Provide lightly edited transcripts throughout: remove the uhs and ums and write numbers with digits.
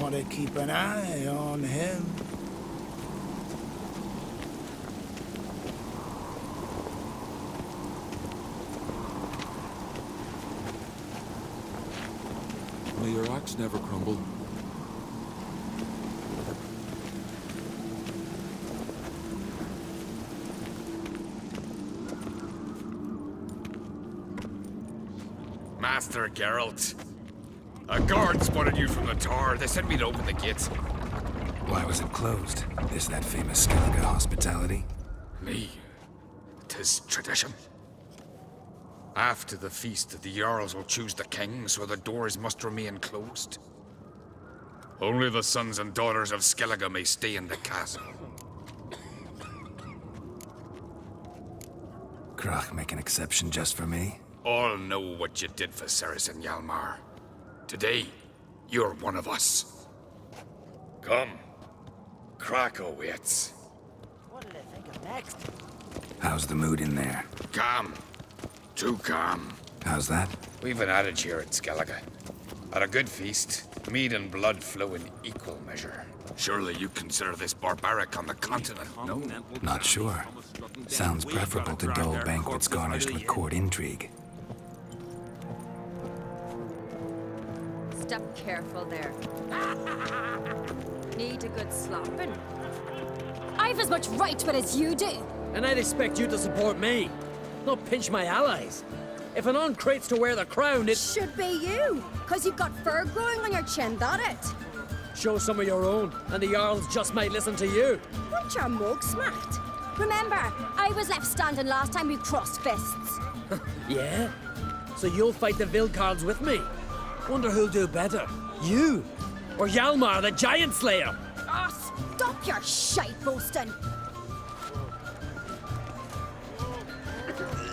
ought to keep an eye on him. May your axe never crumble. Master Geralt. A guard spotted you from the tower. They said we'd open the gates. Why was it closed? Is that famous Skellige hospitality? Me. 'Tis tradition. After the feast, the Jarls will choose the king, so the doors must remain closed. Only the sons and daughters of Skellige may stay in the castle. Krach make an exception just for me? All know what you did for Ceres and Hjalmar. Today, you're one of us. Come. Krakow waits. What did I think of next? How's the mood in there? Calm. Too calm. How's that? We've an adage here at Skellige. At a good feast, mead and blood flow in equal measure. Surely you consider this barbaric on the continent, no? Not sure. Sounds preferable to dull banquets garnished with court intrigue. Step careful there. Need a good slopping. I've as much right to it as you do. And I'd expect you to support me, not pinch my allies. If an on crates to wear the crown, it Should be you, because you've got fur growing on your chin, that it. show some of your own, and the Jarls just might listen to you. Want your mug smacked? Remember, I was left standing last time we crossed fists. Yeah? So you'll fight the Vilcards with me? Wonder who'll do better, you or Hjalmar the Giant Slayer? Oh, stop your shite boasting.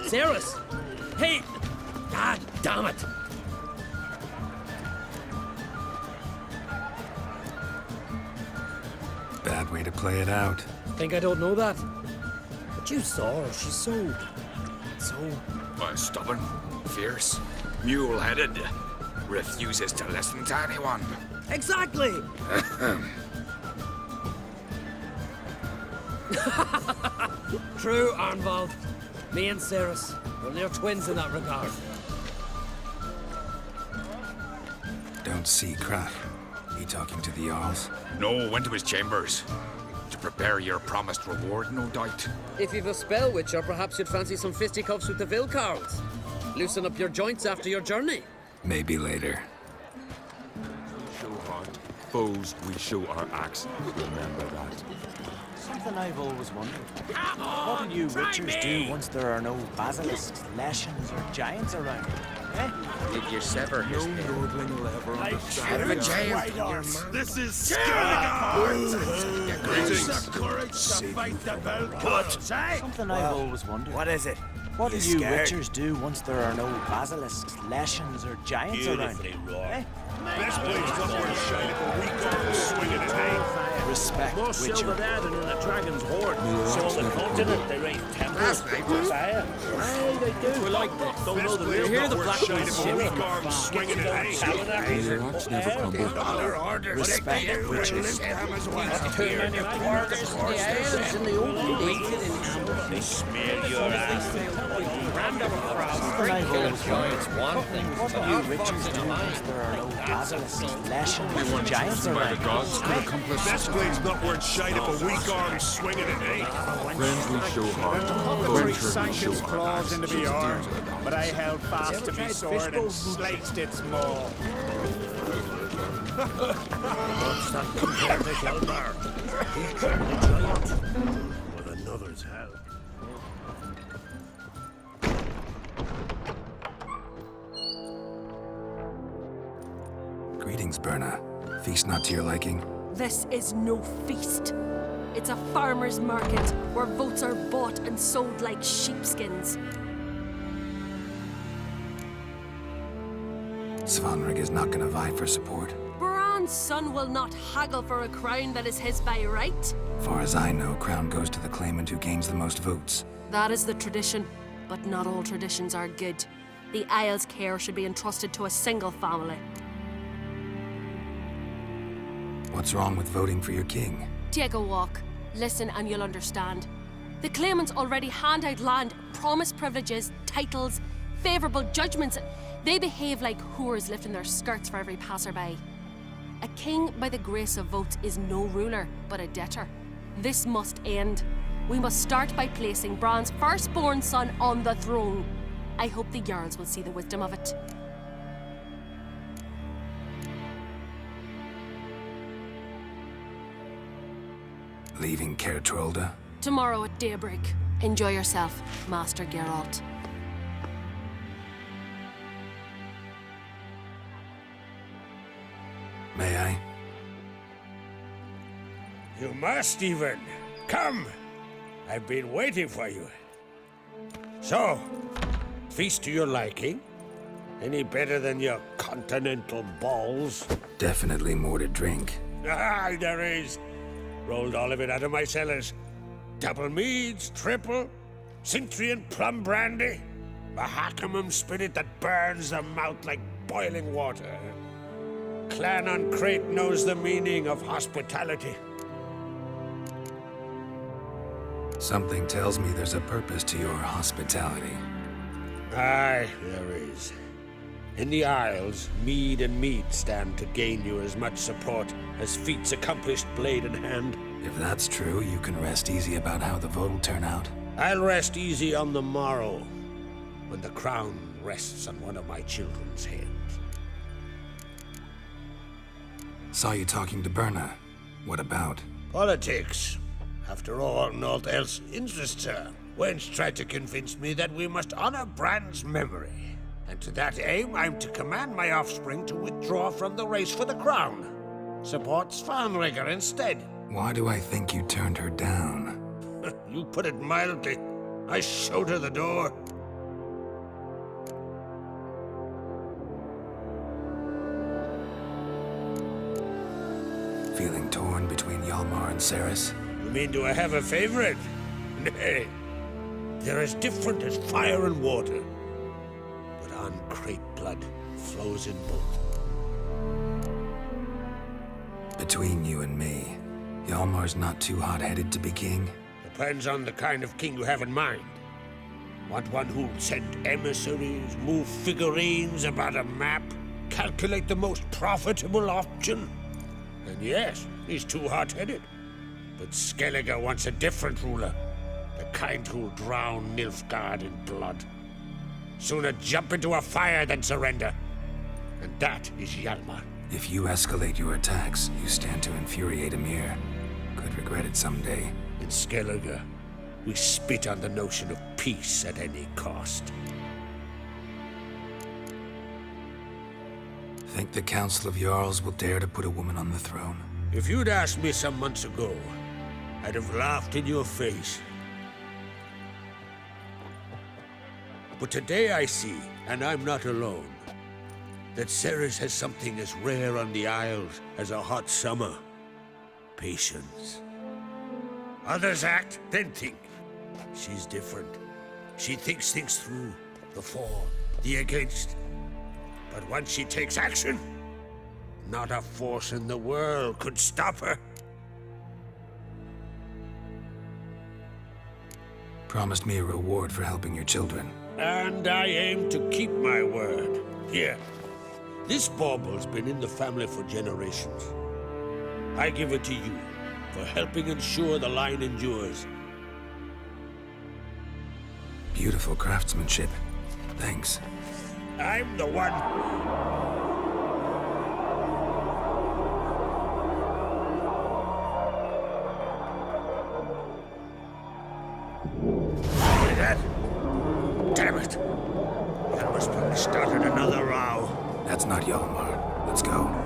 Ceres! Hey! God damn it! Bad way to play it out. Think I don't know that? But you saw her, she's so... Stubborn, fierce, mule-headed. Refuses to listen to anyone. Exactly! True, Arnvald. Me and Ceres, we're near twins in that regard. Don't see Krach. He talking to the Jarls? No, went to his chambers. To prepare your promised reward, no doubt. If you've a spell witcher, perhaps you'd fancy some fisticuffs with the Vilcards. Loosen up your joints after your journey. Maybe later. Show heart. Foes, we show our axe. Remember that. Something I've always wondered. What do you witchers do once there are no basilisks, leshens, or giants around? Eh? Did you sever his head? Nordling will ever Out of a understand. jail. This is Skellige! Greetings. The courage to fight the Vilcards, eh? Something I've always wondered. What is it? What do You you scared? witchers do once there are no basilisks, leshens, or giants around? Eh? This blade's not worth shining, but we got swinging it, eh? Respect, More silver witcher. there than in a dragon's hoard. May your So axe on the never continent, they raise temples, fire. Aye, they do. We like this. Don't know the This real blade's not the worth black shining, one's but we shit. got 'em swinging it, eh? May Tabernacles. your axe never crumble. Dollar order. Respect, witcher. Too many quarters in the isles in the old waited in ambush. They smear your ass. Random crowd. Something I've always wondered. What do you witchers do once there are no basilisks, leshens, or giants By the around? gods could accomplish This such a blade's not worth shining, but we got 'em swinging it, eh? Friends, we show heart. Tree Foes, we sank show its our claws axe. into me arm, but I held fast to me sword and sliced its maw. What's that compared to Hjalmar? He killed the giant. With another's help. Greetings, Berna. Feast not to your liking? This is no feast. It's a farmer's market where votes are bought and sold like sheepskins. Svanrig is not gonna vie for support. Bran's son will not haggle for a crown that is his by right. Far as I know, crown goes to the claimant who gains the most votes. That is the tradition, but not all traditions are good. The Isle's care should be entrusted to a single family. What's wrong with voting for your king? Take a walk. Listen and you'll understand. The claimants already hand out land, promise privileges, titles, favourable judgments. They behave like whores lifting their skirts for every passerby. A king by the grace of votes is no ruler, but a debtor. This must end. We must start by placing Bran's firstborn son on the throne. I hope the Jarls will see the wisdom of it. Leaving Caer Trolda? Tomorrow at daybreak. Enjoy yourself, Master Geralt. May I? You must even. Come. I've been waiting for you. So, feast to your liking? Any better than your continental balls? Definitely more to drink. Ah, there is. Rolled all of it out of my cellars. Double meads, triple, Cintrian plum brandy, Mahakimum spirit that burns the mouth like boiling water. Clan on Crate knows the meaning of hospitality. Something tells me there's a purpose to your hospitality. Aye, there is. In the Isles, mead and mead stand to gain you as much support as feats accomplished blade in hand. If that's true, you can rest easy about how the vote will turn out. I'll rest easy on the morrow, when the crown rests on one of my children's heads. Saw you talking to Berna. What about? Politics. After all, naught else interests her. Wench tried to convince me that we must honor Bran's memory. And to that aim, I'm to command my offspring to withdraw from the race for the crown. Support Svanrigger instead. Why do I think you turned her down? You put it mildly. I showed her the door. Feeling torn between Hjalmar and Cerys? You mean do I have a favorite? Nay. They're as different as fire and water. But on Crate blood flows in both. Between you and me, Hjalmar's not too hot-headed to be king? Depends on the kind of king you have in mind. Want one who'll send emissaries, move figurines about a map, calculate the most profitable option? And yes, he's too hot-headed. But Skellige wants a different ruler. The kind who'll drown Nilfgaard in blood. Sooner jump into a fire than surrender. And that is Hjalmar. If you escalate your attacks, you stand to infuriate Emir. Could regret it someday. In Skellige, we spit on the notion of peace at any cost. Think the Council of Jarls will dare to put a woman on the throne? If you'd asked me some months ago, I'd have laughed in your face. But today I see, and I'm not alone, that Cerys has something as rare on the Isles as a hot summer. Patience. Others act, then think. She's different. She thinks things through. The for, the against. But once she takes action, not a force in the world could stop her. Promised me a reward for helping your children. And I aim to keep my word. Here. This bauble's been in the family for generations. I give it to you for helping ensure the line endures. Beautiful craftsmanship. Thanks. I'm the one. Hear that? Damn it. That must probably started another row. That's not Hjalmar. Let's go.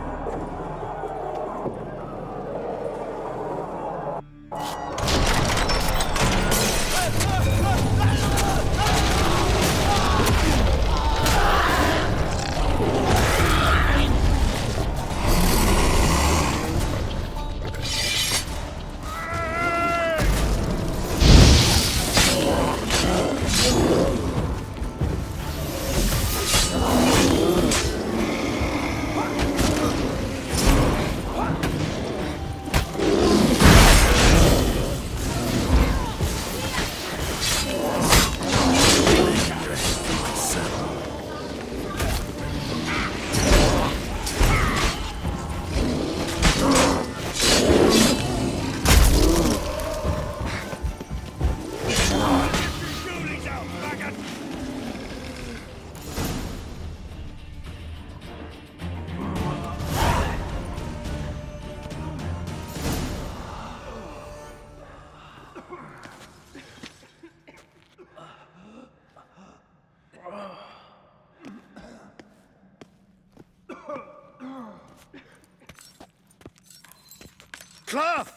Cloth!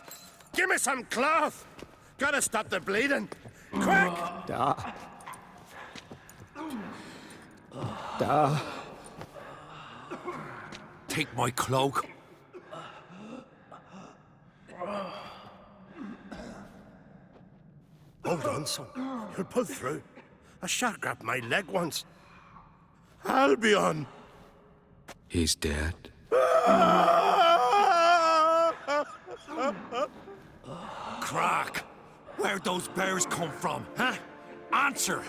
Give me some cloth! Gotta stop the bleeding! Quick! Take my cloak. Hold on, son. You'll pull through. A shark grabbed my leg once. Albion! He's dead. Crack! Where'd those bears come from, huh? Answer!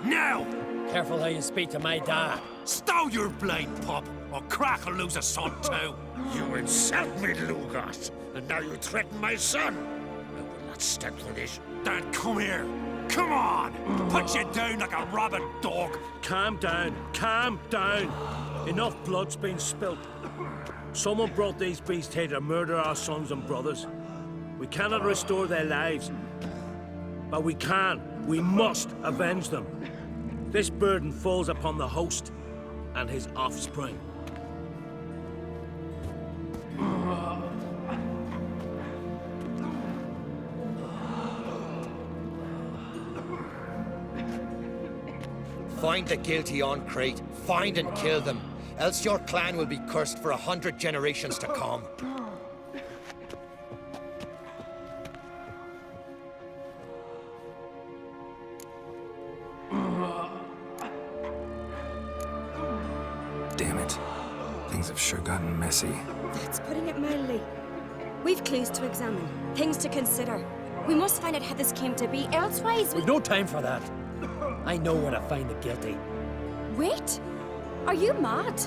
Now! Careful how you speak to my dad. Stow your blade, pup, or Crack will lose a son too. You insult me, Lugos, and now you threaten my son. I will not stand for this. Dad, come here. Come on! Put you down like a rabid dog. Calm down. Calm down. Enough blood's been spilt. Someone brought these beasts here to murder our sons and brothers. We cannot restore their lives. But we can. We must avenge them. This burden falls upon the host and his offspring. Find the guilty on Crate. Find and kill them. Else your clan will be cursed for 100 generations to come. Damn it. Things have sure gotten messy. That's putting it mildly. We've clues to examine, things to consider. We must find out how this came to be, elsewise We've no time for that. I know where to find the guilty. Wait! Are you mad?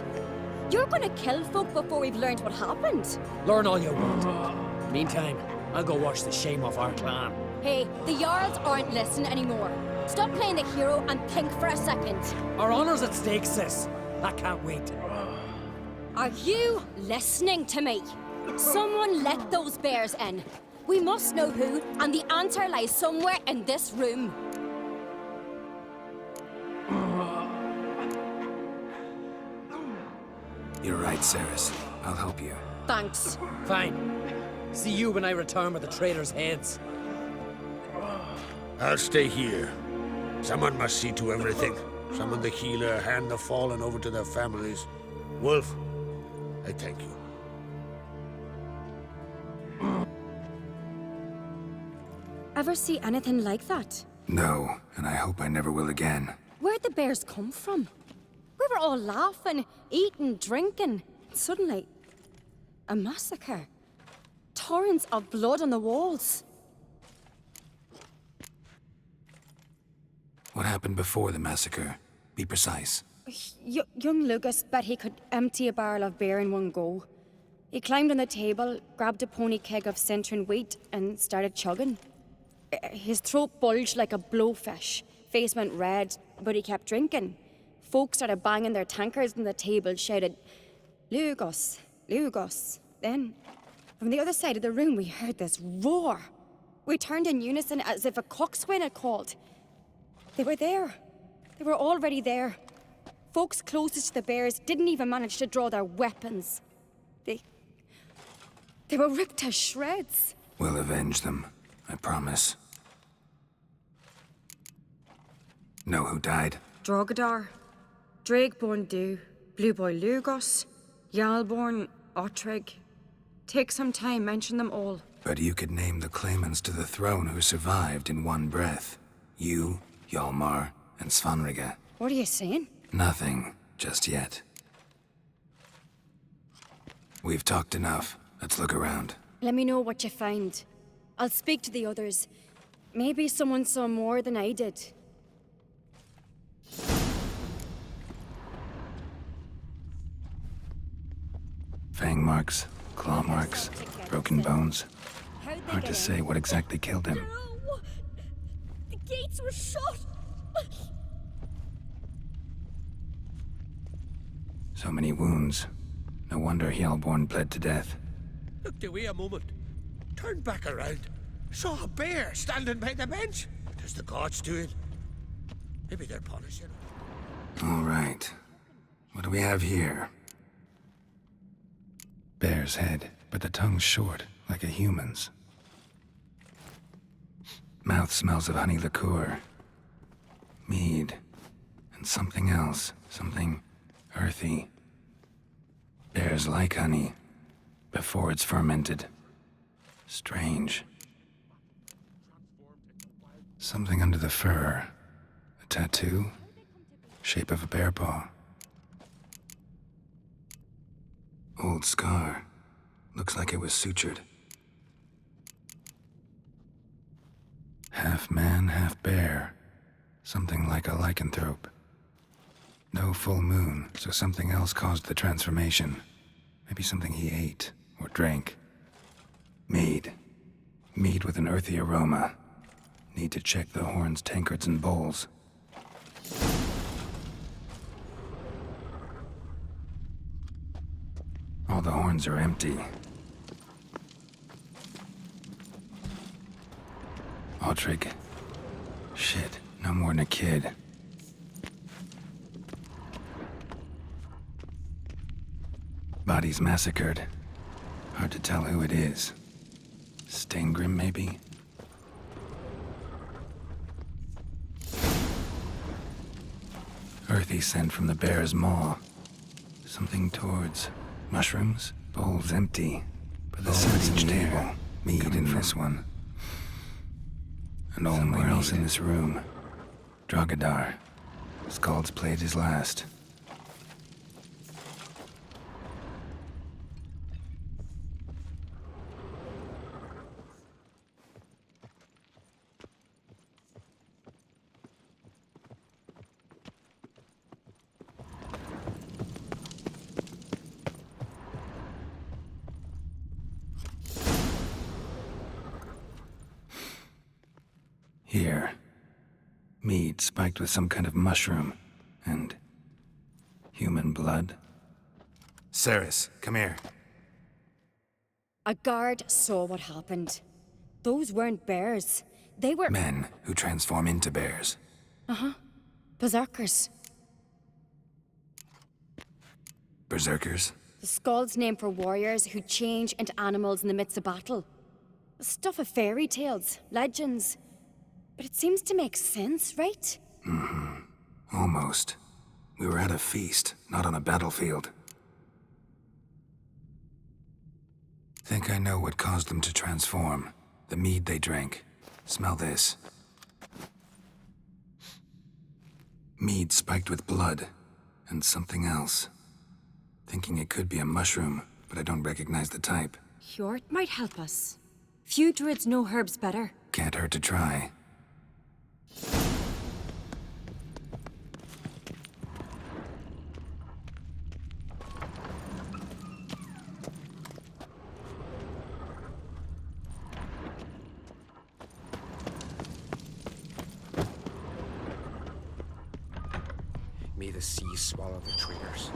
You're gonna kill folk before we've learned what happened? Learn all you want. Meantime, I'll go wash the shame off our clan. Hey, the Jarls aren't listening anymore. Stop playing the hero and think for a second. Our honor's at stake, sis. I can't wait. Are you listening to me? Someone let those bears in. We must know who, and the answer lies somewhere in this room. You're right, Ceres. I'll help you. Thanks. Fine. See you when I return with the traitors' heads. I'll stay here. Someone must see to everything. Summon the healer, hand the fallen over to their families. Wolf, I thank you. Ever see anything like that? No, and I hope I never will again. Where'd the bears come from? We were all laughing, eating, drinking. Suddenly, a massacre. Torrents of blood on the walls. What happened before the massacre? Be precise. Young Lucas bet he could empty a barrel of beer in one go. He climbed on the table, grabbed a pony keg of centering wheat, and started chugging. His throat bulged like a blowfish. Face went red, but he kept drinking. Folks started banging their tankards on the table, shouted, "Lugos, Lugos." Then, from the other side of the room, we heard this roar. We turned in unison as if a coxswain had called. They were there. They were already there. Folks closest to the bears didn't even manage to draw their weapons. They were ripped to shreds. We'll avenge them, I promise. Know who died? Drogadar, Drakeborn Du, Blue Boy Lugos, Yalborn, Ottrig. Take some time, mention them all. But you could name the claimants to the throne who survived in one breath. You, Hjalmar, and Svanrige. What are you saying? Nothing, just yet. We've talked enough. Let's look around. Let me know what you find. I'll speak to the others. Maybe someone saw more than I did. Fang marks, claw marks, broken bones. Hard to say what exactly killed him. No! The gates were shut! So many wounds. No wonder Hjalborn bled to death. Look, Dewey, a moment. Turned back around. Saw a bear standing by the bench. What is the gods doing? Maybe they're punishing him. All right. What do we have here? Bear's head, but the tongue's short, like a human's. Mouth smells of honey liqueur, mead, and something else, something earthy. Bears like honey before it's fermented. Strange. Something under the fur. A tattoo? Shape of a bear paw. Old scar. Looks like it was sutured. Half man, half bear. Something like a lycanthrope. No full moon, so something else caused the transformation. Maybe something he ate or drank. Mead. Mead with an earthy aroma. Need to check the horns, tankards, and bowls. All the horns are empty. Autrig. Shit, no more than a kid. Bodies massacred. Hard to tell who it is. Staingrim, maybe? Earthy scent from the bear's maw. Something towards mushrooms? Bowls empty. But the scent's each table. Mead in this one. And somewhere else in this room. Drogadar. Skald's played his last. Here. Mead spiked with some kind of mushroom. And human blood. Ceres, come here. A guard saw what happened. Those weren't bears. They were... Men who transform into bears. Uh-huh. Berserkers. Berserkers? The Skald's name for warriors who change into animals in the midst of battle. Stuff of fairy tales, legends. But it seems to make sense, right? Mm-hmm. Almost. We were at a feast, not on a battlefield. Think I know what caused them to transform. The mead they drank. Smell this. Mead spiked with blood. And something else. Thinking it could be a mushroom, but I don't recognize the type. Hjort might help us. Few druids know herbs better. Can't hurt to try. May the sea swallow the traitors.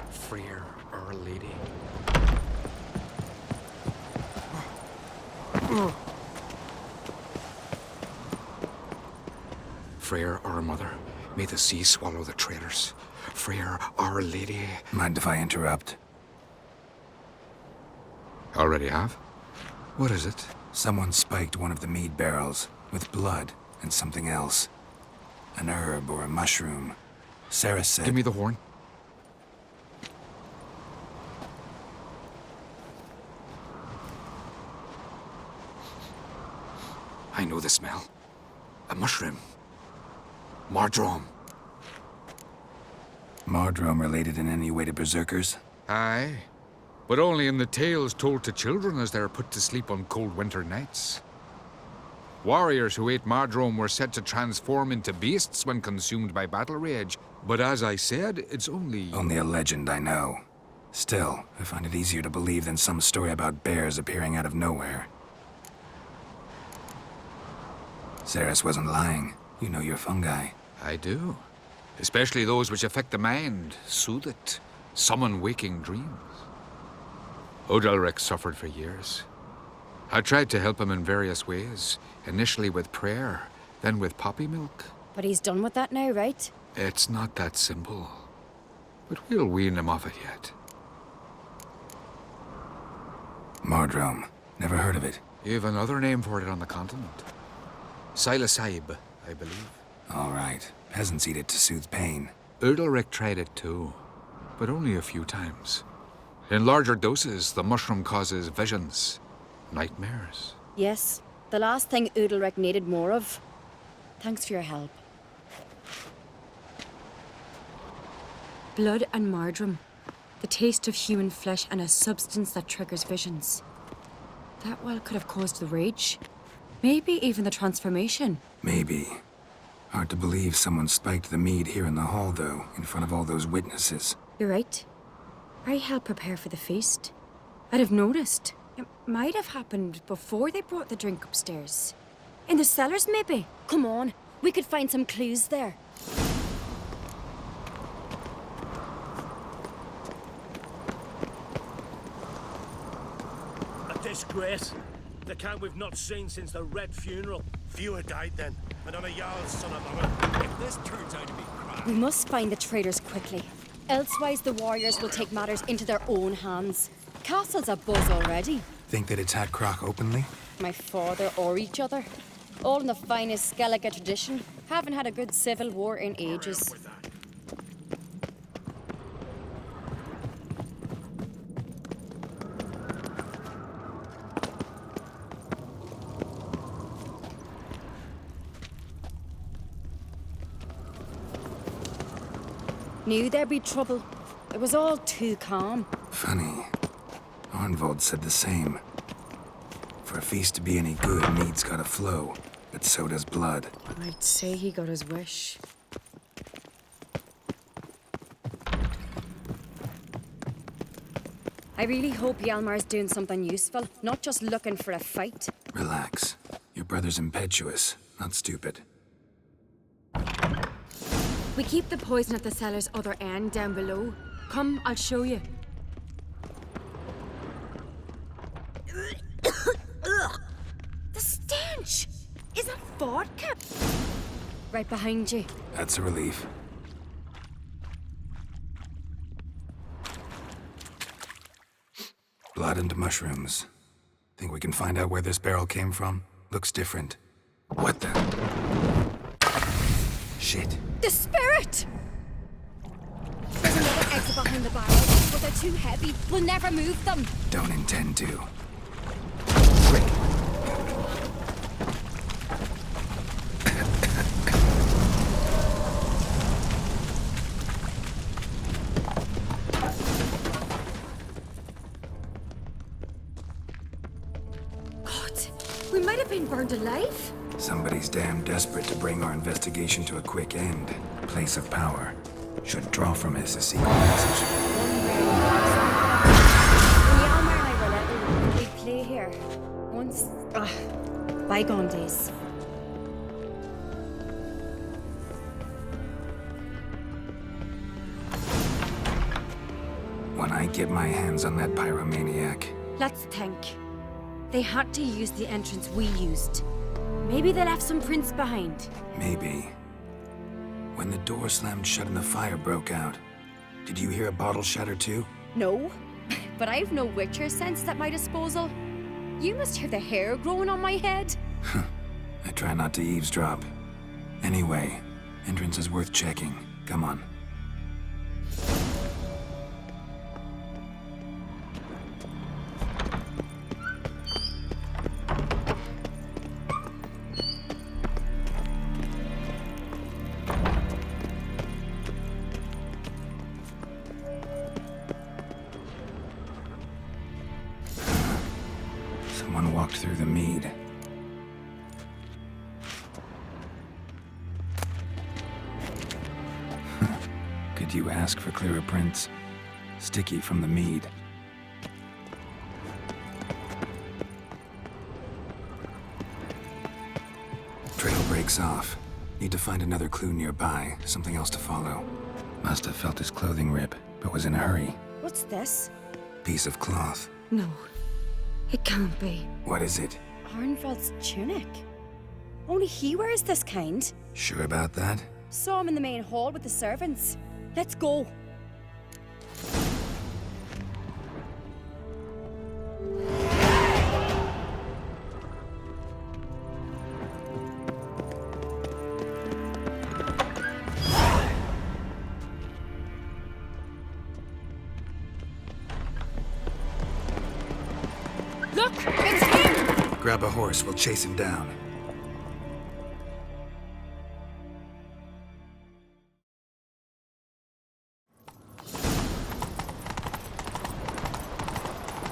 Freyr, Our Lady. Freyr, our mother, may the sea swallow the traitors. Freyr, Our Lady. Mind if I interrupt? Already have? What is it? Someone spiked one of the mead barrels with blood and something else. An herb or a mushroom. Sarah said... Give me the horn. I know the smell. A mushroom. Mardrome. Mardrome related in any way to berserkers? Aye. But only in the tales told to children as they're put to sleep on cold winter nights. Warriors who ate Mardrome were said to transform into beasts when consumed by battle rage. But as I said, it's only... Only a legend, I know. Still, I find it easier to believe than some story about bears appearing out of nowhere. Ceres wasn't lying. You know your fungi. I do. Especially those which affect the mind, soothe it, summon waking dreams. Odalric suffered for years. I tried to help him in various ways, initially with prayer, then with poppy milk. But he's done with that now, right? It's not that simple. But we'll wean him off it yet. Mardrome. Never heard of it. You've another name for it on the continent. Psilocybe, I believe. All right. Peasants eat it to soothe pain. Udalric tried it too, but only a few times. In larger doses, the mushroom causes visions, nightmares. Yes, the last thing Udalric needed more of. Thanks for your help. Blood and marjoram. The taste of human flesh and a substance that triggers visions. That well could have caused the rage. Maybe even the transformation. Maybe. Hard to believe someone spiked the mead here in the hall, though, in front of all those witnesses. You're right. I helped prepare for the feast. I'd have noticed. It might have happened before they brought the drink upstairs. In the cellars, maybe? Come on, we could find some clues there. A disgrace. The count we've not seen since the Red funeral. Fewer died then, and on a Jarl's son of a... If this turns out to be crap... We must find the traitors quickly. Elsewise, the warriors will take matters into their own hands. Castle's abuzz already. Think they'd attack Croc openly? My father or each other. All in the finest Skellige tradition. Haven't had a good civil war in ages. Knew there'd be trouble. It was all too calm. Funny. Arnvold said the same. For a feast to be any good, mead's gotta flow. But so does blood. I'd say he got his wish. I really hope Hjalmar's doing something useful, not just looking for a fight. Relax. Your brother's impetuous, not stupid. We keep the poison at the cellar's other end down below. Come, I'll show you. The stench! Is that vodka? Right behind you. That's a relief. Blood and mushrooms. Think we can find out where this barrel came from? Looks different. What the? Shit. The spirit! There's another exit behind the barrel, but they're too heavy. We'll never move them. Don't intend to. God, we might have been burned alive. Somebody's damn desperate to bring our investigation to a quick end. Place of power. Should draw from this a secret message. When Hjalmar and I were little, we'd play here. Once... bygone days. When I get my hands on that pyromaniac... Let's think. They had to use the entrance we used. Maybe they left some prints behind. Maybe. When the door slammed shut and the fire broke out, did you hear a bottle shatter too? No, but I've no Witcher sense at my disposal. You must hear the hair growing on my head. I try not to eavesdrop. Anyway, entrance is worth checking. Come on. Someone walked through the mead. Could you ask for clearer prints? Sticky from the mead. Trail breaks off. Need to find another clue nearby, something else to follow. Must have felt his clothing rip, but was in a hurry. What's this? Piece of cloth. No, it can't be. What is it? Arnvald's tunic. Only he wears this kind. Sure about that? Saw him in the main hall with the servants. Let's go. Look! It's him! Grab a horse, we'll chase him down.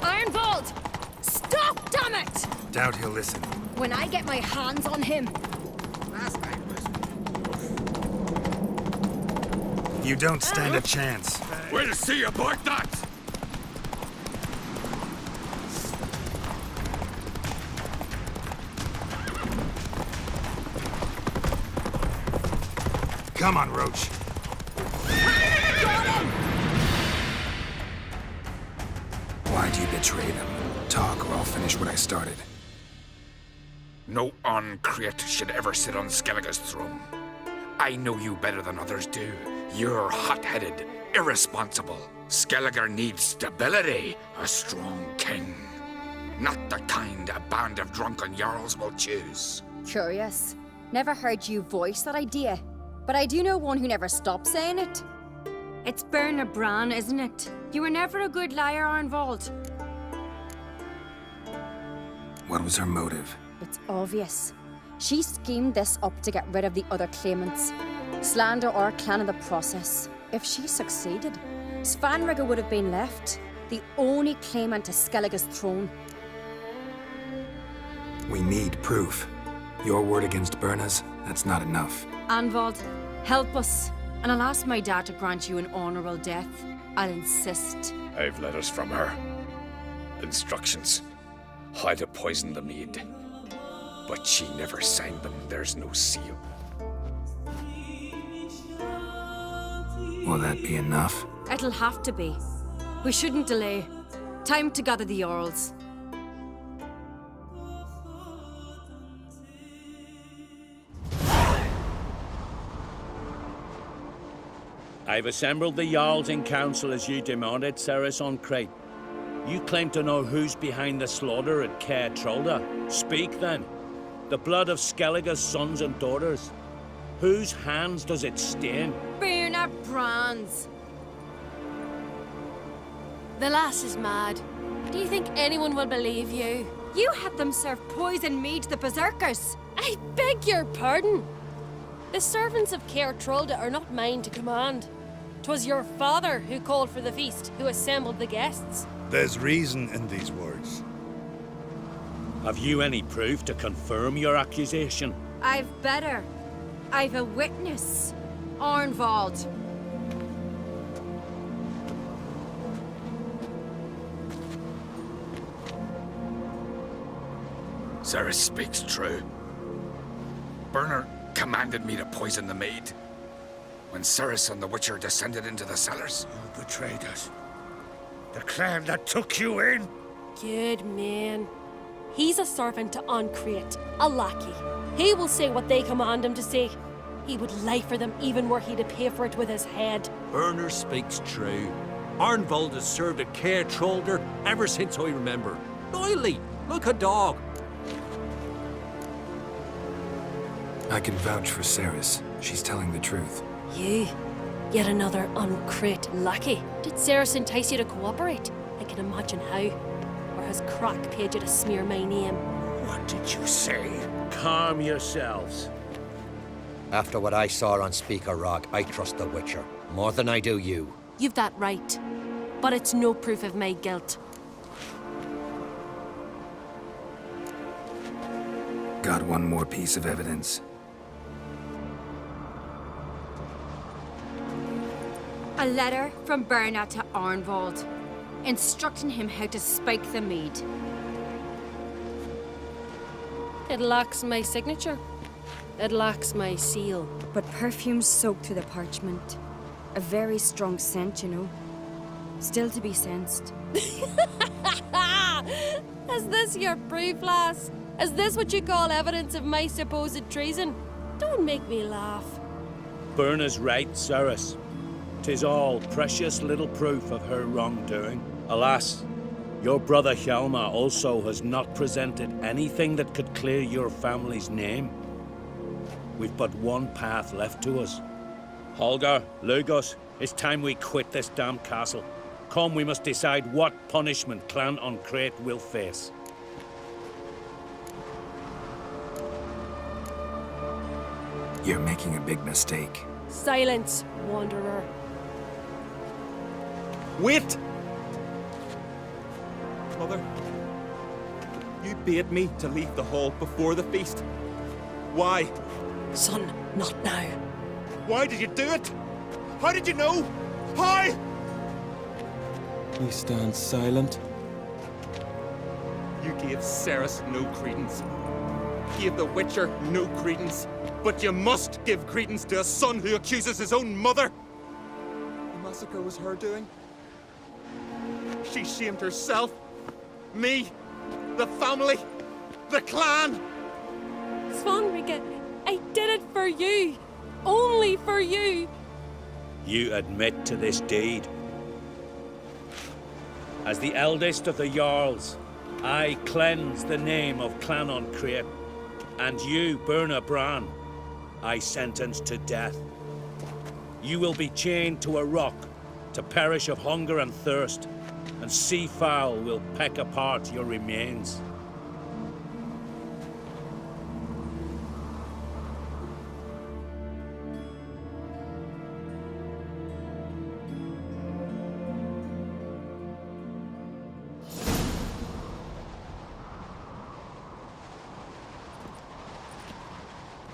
Ironvolt! Stop, damn it! Doubt he'll listen. When I get my hands on him. You don't stand a chance. Way to see you, boy, that! Come on, Roach. Why do you betray them? Talk, or I'll finish what I started. No uncreate should ever sit on Skellige's throne. I know you better than others do. You're hot-headed, irresponsible. Skellige needs stability, a strong king. Not the kind a band of drunken jarls will choose. Curious. Never heard you voice that idea. But I do know one who never stops saying it. It's Berna Bran, isn't it? You were never a good liar, Arnvold. What was her motive? It's obvious. She schemed this up to get rid of the other claimants. Slander our clan in the process. If she succeeded, Svanrige would have been left, the only claimant to Skellige's throne. We need proof. Your word against Berna's, that's not enough. Arnvold, help us, and I'll ask my dad to grant you an honourable death. I'll insist. I've letters from her. Instructions. How to poison the mead. But she never signed them. There's no seal. Will that be enough? It'll have to be. We shouldn't delay. Time to gather the Jarls. I've assembled the Jarls in council as you demanded, Ceres on Crate. You claim to know who's behind the slaughter at Caer Trolda. Speak then. The blood of Skellige's sons and daughters. Whose hands does it stain? Berna Bran's. The lass is mad. Do you think anyone will believe you? You had them serve poison mead to the berserkers. I beg your pardon. The servants of Caer Trolda are not mine to command. 'Twas your father who called for the feast, who assembled the guests. There's reason in these words. Have you any proof to confirm your accusation? I've better. I've a witness. Arnvold. Ceres speaks true. Berna commanded me to poison the maid. When Ceres and the Witcher descended into the cellars. You betrayed us. The clan that took you in. Good man. He's a servant to Ancrete, a lackey. He will say what they command him to say. He would lie for them even were he to pay for it with his head. Berner speaks true. Arnvold has served at Caer Trolder ever since I remember. Loyally, like a dog. I can vouch for Ceres. She's telling the truth. You? Yet another Ancrete lackey. Did Ceres entice you to cooperate? I can imagine how. Or has Crack paid you to smear my name? What did you say? Calm yourselves. After what I saw on Speaker Rock, I trust the Witcher. More than I do you. You've that right. But it's no proof of my guilt. Got one more piece of evidence. A letter from Berna to Arnvold, instructing him how to spike the mead. It lacks my signature. It lacks my seal. But perfume soaked through the parchment. A very strong scent, you know. Still to be sensed. Is this your proof, lass? Is this what you call evidence of my supposed treason? Don't make me laugh. Berna's right, Ceres. 'Tis all precious little proof of her wrongdoing. Alas, your brother Hjalmar also has not presented anything that could clear your family's name. We've but one path left to us. Holger, Lugos, it's time we quit this damn castle. Come, we must decide what punishment Clan Ancrete will face. You're making a big mistake. Silence, wanderer. Wait! Mother, you bade me to leave the hall before the feast. Why? Son, not now. Why did you do it? How did you know? How? You stand silent. You gave Ceres no credence. Gave the Witcher no credence. But you must give credence to a son who accuses his own mother. The massacre was her doing. She shamed herself, me, the family, the clan. Svanrige, I did it for you. Only for you. You admit to this deed. As the eldest of the Jarls, I cleanse the name of Clan on Creep, and you, Burna Bran, I sentence to death. You will be chained to a rock to perish of hunger and thirst, and sea fowl will peck apart your remains.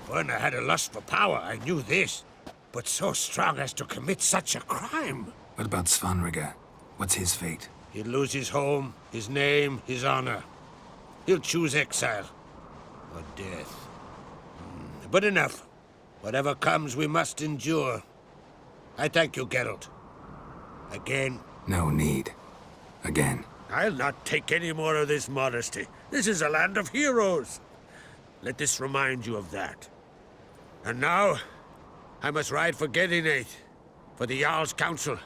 When I had a lust for power, I knew this. But so strong as to commit such a crime. What about Svanrige? What's his fate? He'll lose his home, his name, his honor. He'll choose exile. Or death. But enough. Whatever comes, we must endure. I thank you, Geralt. Again. No need. Again. I'll not take any more of this modesty. This is a land of heroes. Let this remind you of that. And now, I must ride for Gedinate, for the Jarl's Council.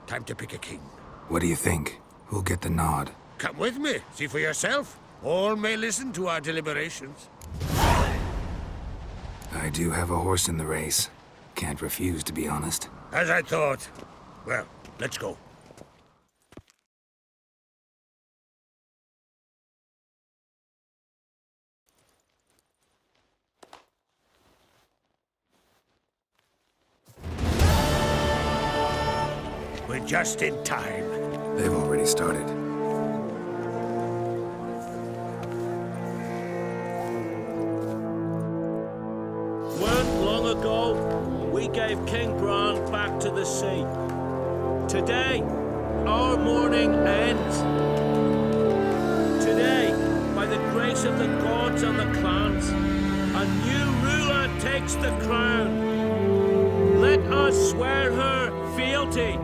Time to pick a king. What do you think? Who'll get the nod? Come with me, see for yourself. All may listen to our deliberations. I do have a horse in the race. Can't refuse, to be honest. As I thought. Well, let's go. We're just in time. They've already started. Weren't long ago, we gave King Bran back to the sea. Today, our mourning ends. Today, by the grace of the gods and the clans, a new ruler takes the crown. Let us swear her fealty.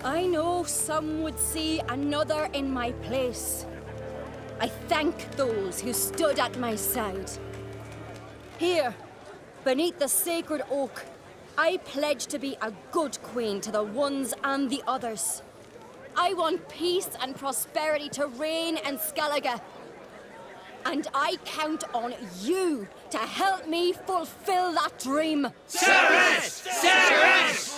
I know some would see another in my place. I thank those who stood at my side. Here, beneath the sacred oak, I pledge to be a good queen to the ones and the others. I want peace and prosperity to reign in Skellige. And I count on you to help me fulfill that dream. Ceres! Ceres!